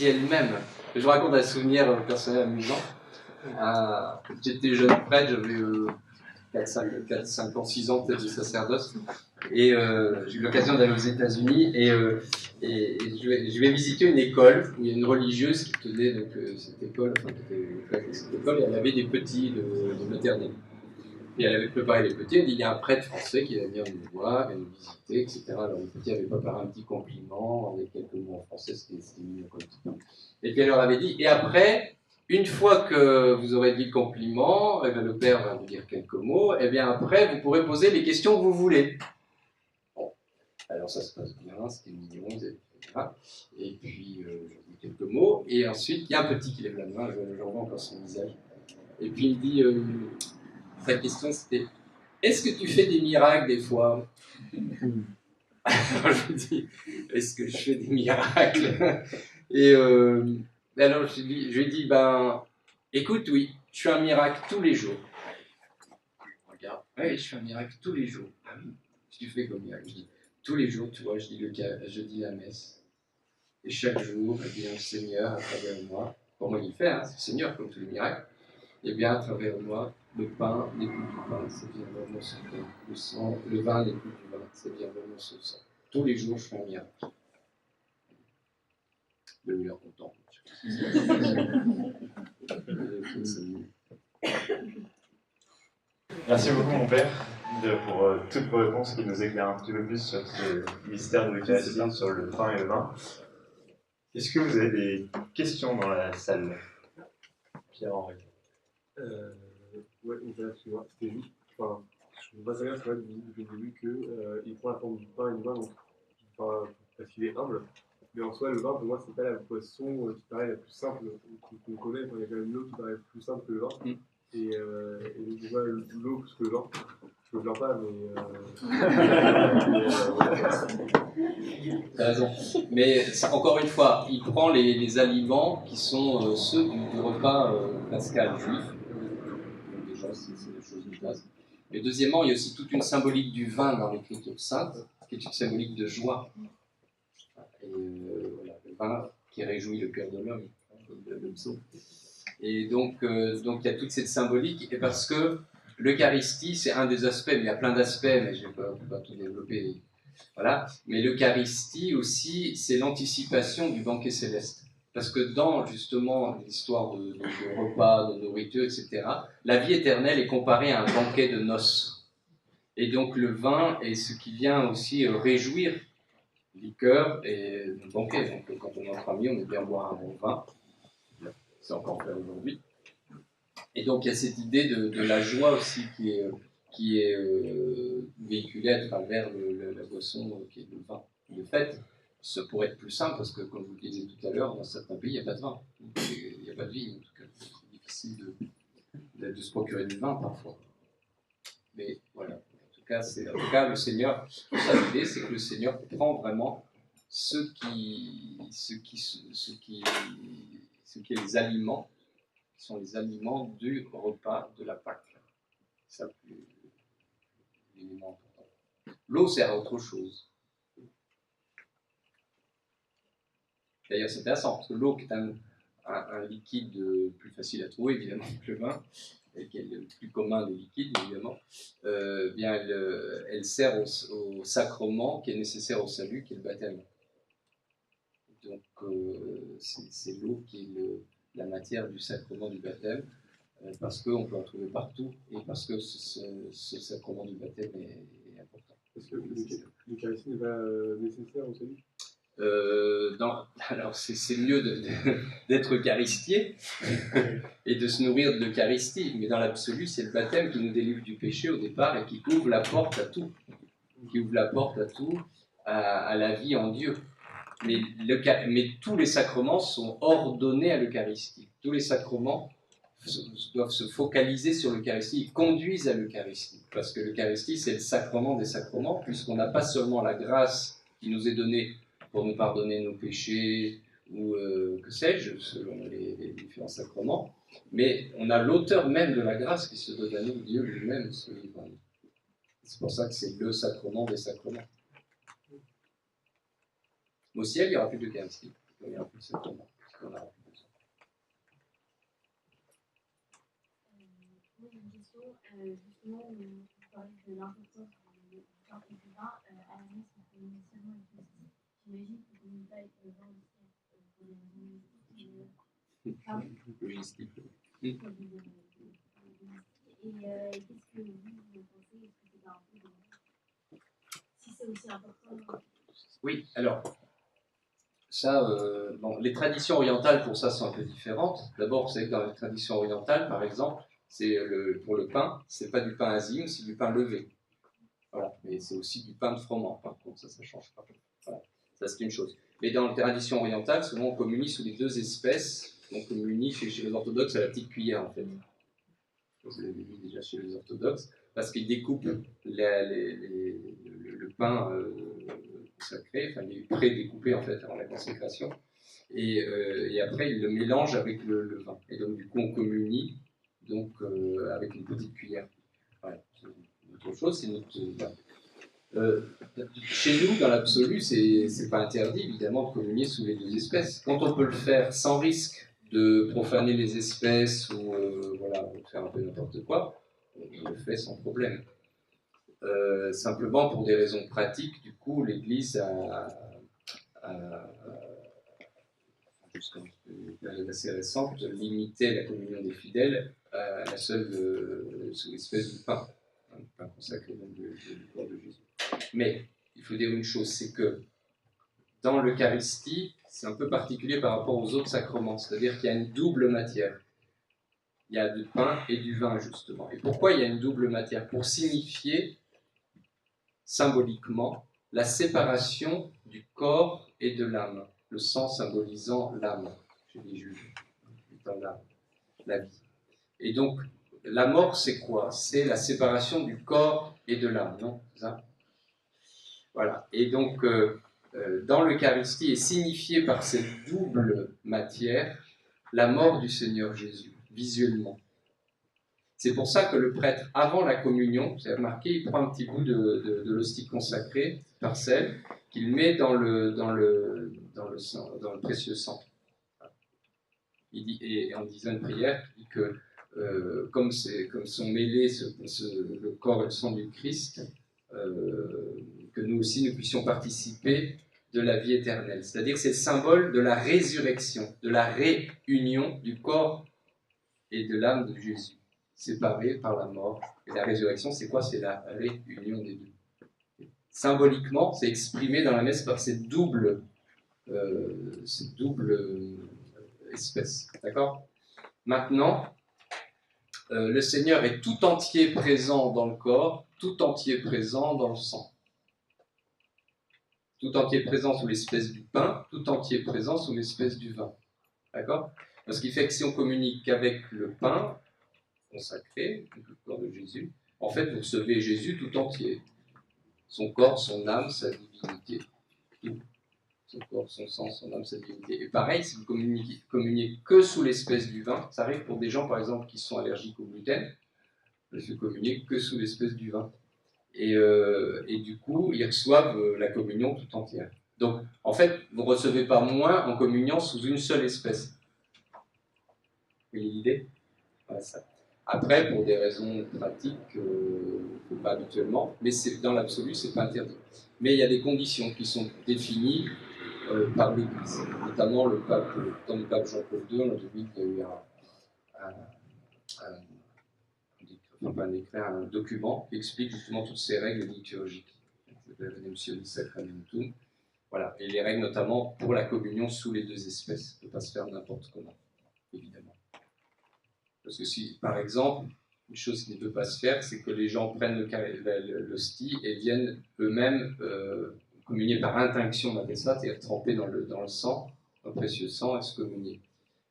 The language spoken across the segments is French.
elle-même. Je vous raconte un souvenir personnel amusant. J'étais jeune prêtre, j'avais 4, 5 ans, 6 ans peut-être de sacerdoce, et j'ai eu l'occasion d'aller aux États-Unis, et je vais visiter une école où il y a une religieuse qui tenait donc, cette école, enfin qui était faite de cette école, et elle avait des petits de maternelle. Et elle avait préparé les petits, elle dit il y a un prêtre français qui va venir nous voir, il va nous visiter, etc. Alors les petits avaient préparé un petit compliment avec quelques mots en français, c'était mignon comme ça. Et puis elle leur avait dit, et après, une fois que vous aurez dit le compliment, et bien le père va vous dire quelques mots, et bien après vous pourrez poser les questions que vous voulez. Bon, alors ça se passe bien, c'était mignon, etc. Et puis je dis quelques mots, et ensuite il y a un petit qui lève la main, j'en vois encore son visage. Et puis il me dit, sa question c'était, est-ce que tu fais des miracles des fois? Alors je lui dis, est-ce que je fais des miracles? Et alors je lui ai dit, ben, écoute, oui, je fais un miracle tous les jours. Regarde, oui, je fais un miracle tous les jours. Ah oui, tu fais comme miracle? Je dis, tous les jours, tu vois, je dis la messe. Et chaque jour, eh bien, le Seigneur, à travers moi, pour moi il fait, hein, c'est le Seigneur comme tous les miracles, et bien à travers moi, le pain, les coups du pain, c'est bien vraiment son pain. Le sang, le vin, les coups du vin, c'est bien vraiment son sang. Tous les jours, je fais un miracle. Le meilleur content. Merci beaucoup, mon père, pour toutes vos réponses qui nous éclairent un petit peu plus sur ce mystère de l'Eucharistie, sur le pain et le vin. Est-ce que vous avez des questions dans la salle? Pierre-Henri. Ouais, excuse-moi, c'était juste. Enfin, je ne sais pas très bien, c'est vrai, depuis le début qu'il prend la forme du pain et du vin, donc, enfin, parce qu'il est humble. Mais en soi, le vin, pour moi, c'est pas la boisson qui paraît la plus simple qu'on connaît. Enfin, il y a quand même l'eau qui paraît plus simple que le vin. Et donc, je vois l'eau plus que le vin. Je ne le pleure pas, mais. T'as raison. Mais encore une fois, il prend les aliments qui sont ceux du repas pascal juif. Donc déjà, c'est des choses de base. Et deuxièmement, il y a aussi toute une symbolique du vin dans l'écriture sainte, qui est une symbolique de joie. Et voilà, le vin qui réjouit le cœur de l'homme, le psaume. Et donc, il y a toute cette symbolique, et parce que l'Eucharistie, c'est un des aspects, mais il y a plein d'aspects, mais je ne vais pas tout développer. Voilà. Mais l'Eucharistie aussi, c'est l'anticipation du banquet céleste. Parce que dans, justement, l'histoire de repas, de nourriture, etc., la vie éternelle est comparée à un banquet de noces. Et donc le vin est ce qui vient aussi réjouir le cœur et le banquet. Donc quand on est entre amis, on est bien boire un bon vin. C'est encore fait aujourd'hui. Et donc il y a cette idée de la joie aussi qui est véhiculée à travers la boisson qui est le vin. De fait, ça pourrait être plus simple parce que, comme vous le disiez tout à l'heure, dans certains pays, il n'y a pas de vin. Il n'y a pas de vie, en tout cas. C'est difficile de se procurer du vin parfois. Mais voilà. En tout cas, le Seigneur, sa idée, c'est que le Seigneur prend vraiment ce qui est les aliments, qui sont les aliments du repas de la Pâque. C'est ça l'élément important. L'eau sert à autre chose. D'ailleurs, c'est intéressant, parce que l'eau, qui est un liquide plus facile à trouver, évidemment, que le vin, et qui est le plus commun des liquides, évidemment, bien elle sert au sacrement qui est nécessaire au salut, qui est le baptême. Donc, c'est l'eau qui est la matière du sacrement du baptême, parce qu'on peut en trouver partout, et parce que ce sacrement du baptême est important. Est-ce que l'Eucharistie n'est pas nécessaire au salut? Alors c'est mieux d'être eucharistié et de se nourrir de l'Eucharistie, mais dans l'absolu, c'est le baptême qui nous délivre du péché au départ et qui ouvre la porte à tout, à la vie en Dieu. Mais tous les sacrements sont ordonnés à l'Eucharistie. Tous les sacrements doivent se focaliser sur l'Eucharistie, ils conduisent à l'Eucharistie, parce que l'Eucharistie, c'est le sacrement des sacrements, puisqu'on n'a pas seulement la grâce qui nous est donnée pour nous pardonner nos péchés, ou que sais-je, selon les différents sacrements, mais on a l'auteur même de la grâce qui se donne à nous, Dieu lui-même se livre à nous. C'est pour ça que c'est le sacrement des sacrements. Au ciel, il n'y aura plus d'Eucharistie. un peu simplement, parce qu'on a plus besoin. Oui, une question. Justement, on parlait de l'importance du pain et du vin. À la messe, on communique seulement avec l'hostie. J'imagine qu'on ne communique pas avec le vin aussi pour des raisons logistiques. Pardon ? Logistique. Et qu'est-ce que vous pensez? Est-ce que c'est pas un peu de... Si c'est aussi important? Oui, alors, ça, bon, les traditions orientales pour ça sont un peu différentes. D'abord, vous savez que dans les traditions orientales, par exemple, pour le pain, c'est pas du pain azime, c'est du pain levé. Voilà, mais c'est aussi du pain de froment, par contre, ça change pas. Voilà. Ça, c'est une chose. Mais dans les traditions orientales, souvent, on communie sous les deux espèces. On communie chez les orthodoxes à la petite cuillère, en fait. Vous l'avez vu déjà chez les orthodoxes, parce qu'ils découpent le pain consacré, enfin, il est pré-découpé, en fait, avant la consécration. Et après, ils le mélangent avec le vin. Et donc, du coup, on communie donc, avec une petite cuillère. Voilà. Autre chose, c'est notre... chez nous, dans l'absolu, c'est pas interdit, évidemment, de communier sous les deux espèces. Quand on peut le faire sans risque de profaner les espèces ou voilà, de faire un peu n'importe quoi, on le fait sans problème. Simplement, pour des raisons pratiques, du coup, l'Église jusqu'à une période assez récente, limité la communion des fidèles à la seule sous l'espèce du pain consacré donc du corps de Jésus. Mais il faut dire une chose, c'est que dans l'Eucharistie, c'est un peu particulier par rapport aux autres sacrements, c'est-à-dire qu'il y a une double matière. Il y a du pain et du vin, justement. Et pourquoi il y a une double matière? Pour signifier symboliquement la séparation du corps et de l'âme, le sang symbolisant l'âme, chez les juifs, dans la vie. Et donc, la mort, c'est quoi? C'est la séparation du corps et de l'âme, non? C'est ça? Voilà. Et donc, dans l'Eucharistie est signifiée par cette double matière la mort du Seigneur Jésus, visuellement. C'est pour ça que le prêtre, avant la communion, vous avez remarqué, il prend un petit bout de l'hostie consacrée, par sel, qu'il met dans le précieux sang. Il dit, et en disant une prière, il dit que comme sont mêlés le corps et le sang du Christ, que nous aussi nous puissions participer de la vie éternelle. C'est-à-dire que c'est le symbole de la résurrection, de la réunion du corps et de l'âme de Jésus, séparés par la mort. Et la résurrection, c'est quoi? C'est la réunion des deux. Symboliquement, c'est exprimé dans la messe par cette double espèce. D'accord? Maintenant, le Seigneur est tout entier présent dans le corps, tout entier présent dans le sang. Tout entier présent sous l'espèce du pain, tout entier présent sous l'espèce du vin. D'accord? Ce qui fait que si on communique qu'avec le pain consacré, le corps de Jésus, en fait, vous recevez Jésus tout entier. Son corps, son âme, sa divinité. Tout. Son corps, son sang, son âme, sa divinité. Et pareil, si vous communiez que sous l'espèce du vin, ça arrive pour des gens, par exemple, qui sont allergiques au gluten, de se communier que sous l'espèce du vin. Et du coup, ils reçoivent la communion tout entière. Donc, en fait, vous ne recevez pas moins en communion sous une seule espèce. Vous voyez l'idée? Voilà, ça. Après, pour des raisons pratiques, pas habituellement, mais dans l'absolu, c'est pas interdit. Mais il y a des conditions qui sont définies par l'Église, notamment le temps du pape Jean-Paul II, on a vu qu'il y a eu un document qui explique justement toutes ces règles liturgiques, Redemptionis Sacramentum. Voilà, et les règles notamment pour la communion sous les deux espèces, ne peut pas se faire n'importe comment, évidemment. Parce que si, par exemple, une chose qui ne peut pas se faire, c'est que les gens prennent l'hostie et viennent eux-mêmes communier par intinction, on appelle ça, c'est-à-dire tremper dans le sang, dans le précieux sang, et se communier.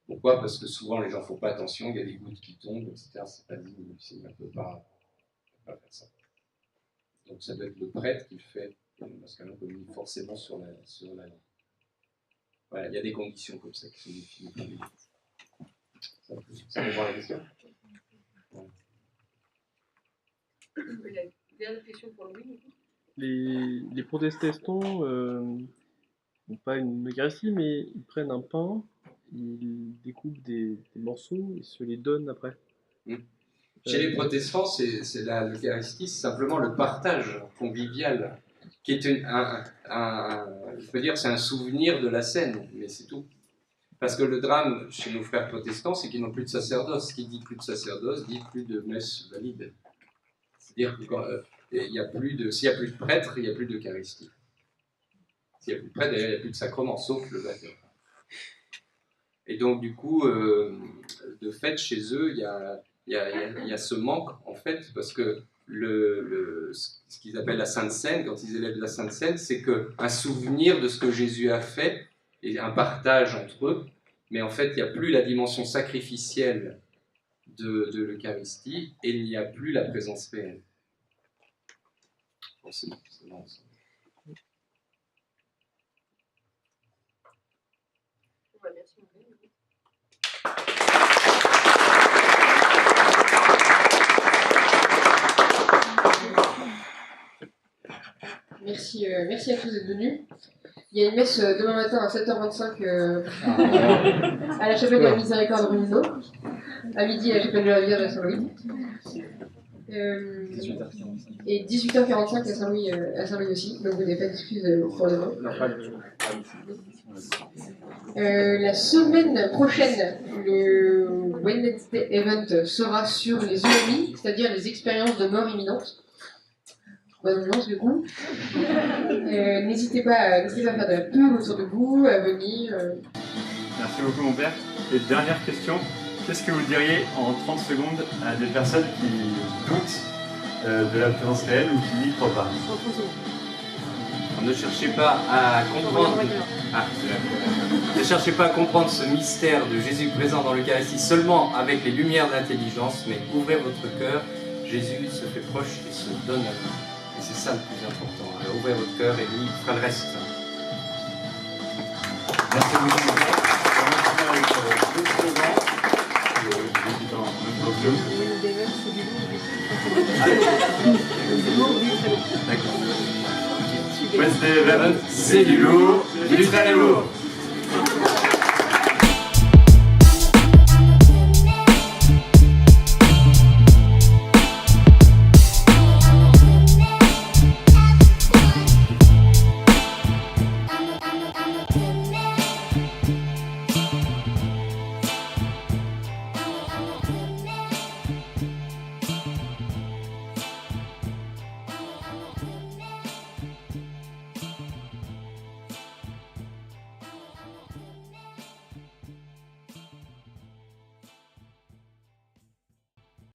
Pourquoi? Parce que souvent les gens ne font pas attention, il y a des gouttes qui tombent, etc. C'est pas digne, le Seigneur ne peut pas faire ça. Donc ça doit être le prêtre qui le fait, parce qu'on communie forcément sur la langue. Voilà, il y a des conditions comme ça qui sont définies par l'Église. Ça répond à la question? Dernière question pour Louis. Les protestants donc pas une Eucharistie, mais ils prennent un pain, ils découpent des morceaux et se les donnent après. Chez les protestants, l'Eucharistie, c'est simplement le partage convivial, qui est je peux dire, c'est un souvenir de la scène, mais c'est tout. Parce que le drame chez nos frères protestants, c'est qu'ils n'ont plus de sacerdoce. Qui dit plus de sacerdoce, dit plus de messe valide. C'est-à-dire que s'il n'y a plus de prêtre, il n'y a plus d'Eucharistie. S'il n'y a plus de prêtre, il n'y a plus de sacrement, sauf le baptême. Et donc, du coup, de fait, chez eux, il y a ce manque, en fait, parce que ce qu'ils appellent la Sainte Seine, quand ils élèvent la Sainte Seine, c'est qu'un souvenir de ce que Jésus a fait, et un partage entre eux, mais en fait, il n'y a plus la dimension sacrificielle de l'Eucharistie, et il n'y a plus la présence réelle. Bon, c'est bon, ça. Merci, merci à tous d'être venus. Il y a une messe demain matin à 7h25 à la chapelle de la Miséricorde Rumino. À midi à la chapelle de la Vierge à Saint-Louis. Et 18h45 à Saint-Louis aussi. Donc vous n'avez pas d'excuses pour demain. La semaine prochaine, le Wednesday Event sera sur les EMI, c'est-à-dire les expériences de mort imminente. Bonne annonce du coup. N'hésitez pas à faire de la pub autour de vous, à venir. Merci beaucoup mon père. Et dernière question, qu'est-ce que vous diriez en 30 secondes à des personnes qui doutent de la présence réelle ou qui n'y croient pas? Ne cherchez pas à comprendre. Ne cherchez pas à comprendre ce mystère de Jésus présent dans l'Eucharistie seulement avec les lumières d'intelligence, mais ouvrez votre cœur. Jésus se fait proche et se donne à vous. Et c'est ça le plus important. Alors ouvrez votre cœur et lui fera le reste. Merci beaucoup. Wednesday Event, c'est du lourd, du très lourd.